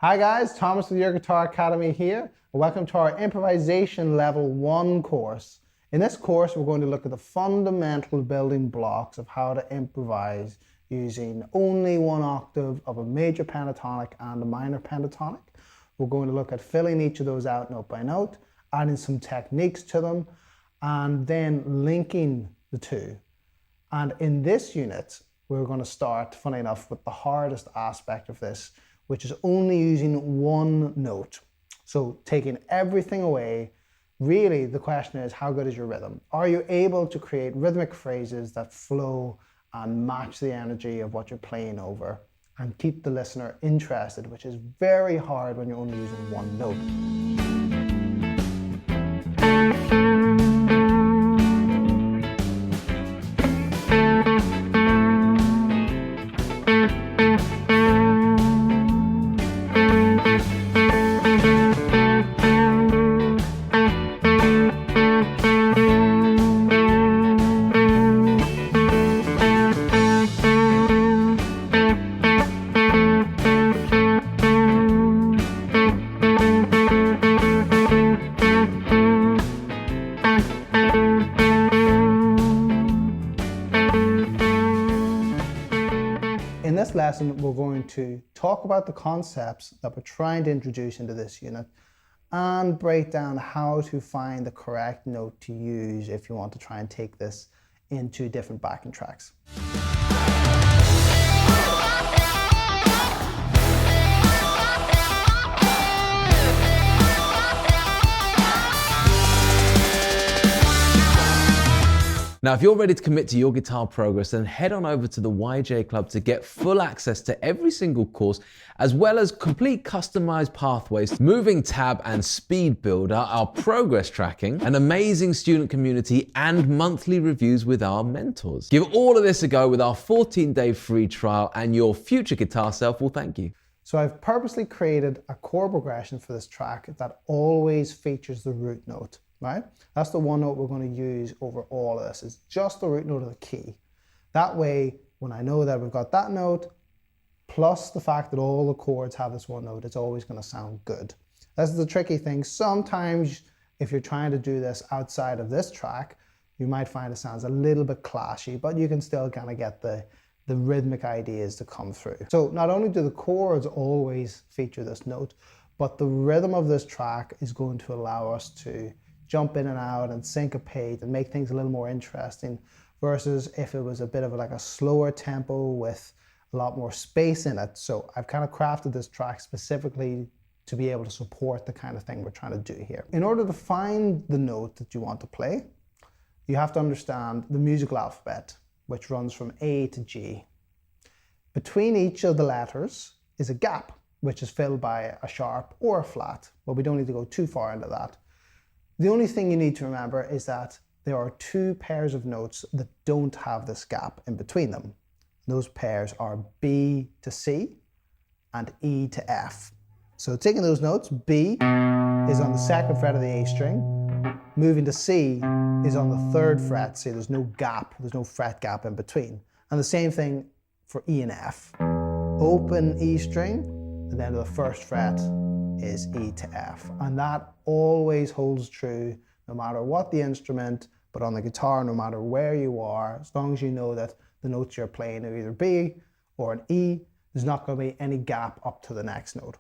Hi guys, Thomas with Your Guitar Academy here. Welcome to our Improvisation Level 1 course. In this course, we're going to look at the fundamental building blocks of how to improvise using only one octave of a major pentatonic and a minor pentatonic. We're going to look at filling each of those out note by note, adding some techniques to them, and then linking the two. And in this unit, we're going to start, funny enough, with the hardest aspect of this, which is only using one note. So taking everything away, really the question is, how good is your rhythm? Are you able to create rhythmic phrases that flow and match the energy of what you're playing over and keep the listener interested, which is very hard when you're only using one note. In this lesson, we're going to talk about the concepts that we're trying to introduce into this unit and break down how to find the correct note to use if you want to try and take this into different backing tracks. Now, if you're ready to commit to your guitar progress, then head on over to the YJ Club to get full access to every single course, as well as complete customized pathways, moving tab and speed builder, our progress tracking, an amazing student community, and monthly reviews with our mentors. Give all of this a go with our 14-day free trial, and your future guitar self will thank you. So I've purposely created a chord progression for this track that always features the root note. Right? That's the one note we're going to use over all of this. It's just the root note of the key. That way, when I know that we've got that note, plus the fact that all the chords have this one note, it's always going to sound good. That's the tricky thing. Sometimes, if you're trying to do this outside of this track, you might find it sounds a little bit clashy, but you can still kind of get the rhythmic ideas to come through. So not only do the chords always feature this note, but the rhythm of this track is going to allow us to jump in and out and syncopate and make things a little more interesting, versus if it was a bit of like a slower tempo with a lot more space in it. So I've kind of crafted this track specifically to be able to support the kind of thing we're trying to do here. In order to find the note that you want to play, you have to understand the musical alphabet, which runs from A to G. Between each of the letters is a gap, which is filled by a sharp or a flat, but we don't need to go too far into that. The only thing you need to remember is that there are two pairs of notes that don't have this gap in between them. Those pairs are B to C and E to F. So taking those notes, B is on the 2nd fret of the A string, moving to C is on the 3rd fret, so there's no gap, there's no fret gap in between. And the same thing for E and F. Open E string, and then the 1st fret is E to F. And that always holds true no matter what the instrument, but on the guitar, no matter where you are, as long as you know that the notes you're playing are either B or an E, there's not going to be any gap up to the next note.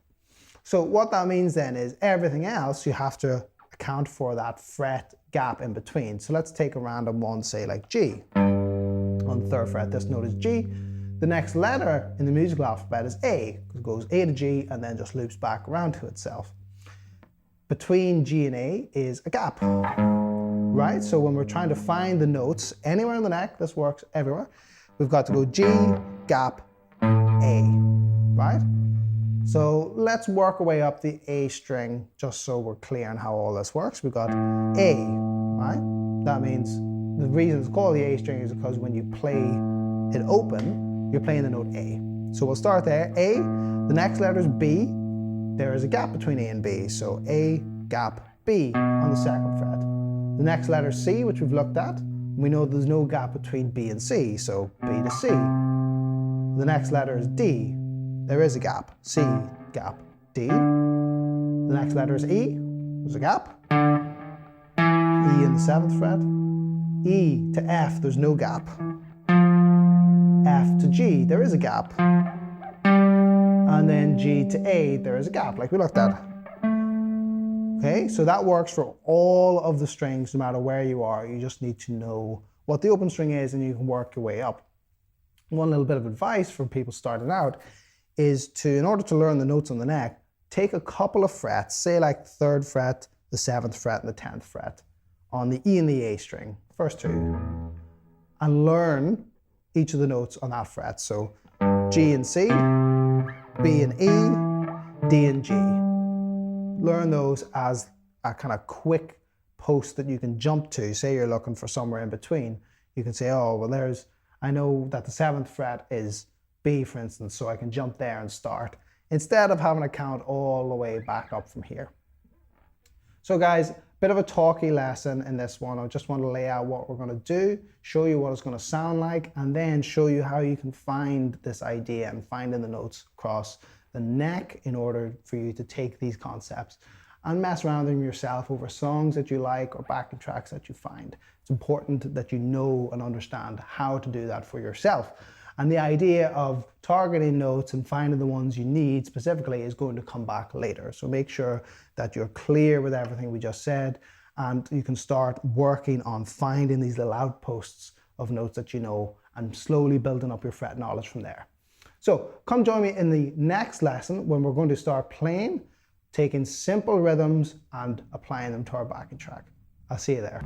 So what that means then is everything else you have to account for that fret gap in between. So let's take a random one, say like G. On the 3rd fret, this note is G. The next letter in the musical alphabet is A, because it goes A to G and then just loops back around to itself. Between G and A is a gap, right? So when we're trying to find the notes anywhere in the neck, this works everywhere, we've got to go G, gap, A, right? So let's work our way up the A string just so we're clear on how all this works. We've got A, right? That means the reason it's called the A string is because when you play it open, you're playing the note A. So we'll start there, A, the next letter is B, there is a gap between A and B, so A, gap, B on the 2nd fret. The next letter is C, which we've looked at, we know there's no gap between B and C, so B to C. The next letter is D, there is a gap, C, gap, D. The next letter is E, there's a gap. E in the 7th fret. E to F, there's no gap. F to G, there is a gap. And then G to A, there is a gap, like we looked at. Okay, so that works for all of the strings, no matter where you are. You just need to know what the open string is and you can work your way up. One little bit of advice for people starting out is to, in order to learn the notes on the neck, take a couple of frets, say like the 3rd fret, the 7th fret, and the 10th fret on the E and the A string, first two, and learn each of the notes on that fret. So G and C, B and E, D and G. Learn those as a kind of quick post that you can jump to. Say you're looking for somewhere in between. You can say, oh, well, I know that the 7th fret is B, for instance, so I can jump there and start, instead of having to count all the way back up from here. So guys, bit of a talky lesson in this one. I just want to lay out what we're going to do, show you what it's going to sound like, and then show you how you can find this idea and finding the notes across the neck in order for you to take these concepts and mess around with them yourself over songs that you like or backing tracks that you find. It's important that you know and understand how to do that for yourself. And the idea of targeting notes and finding the ones you need specifically is going to come back later. So make sure that you're clear with everything we just said, and you can start working on finding these little outposts of notes that you know and slowly building up your fret knowledge from there. So come join me in the next lesson when we're going to start playing, taking simple rhythms and applying them to our backing track. I'll see you there.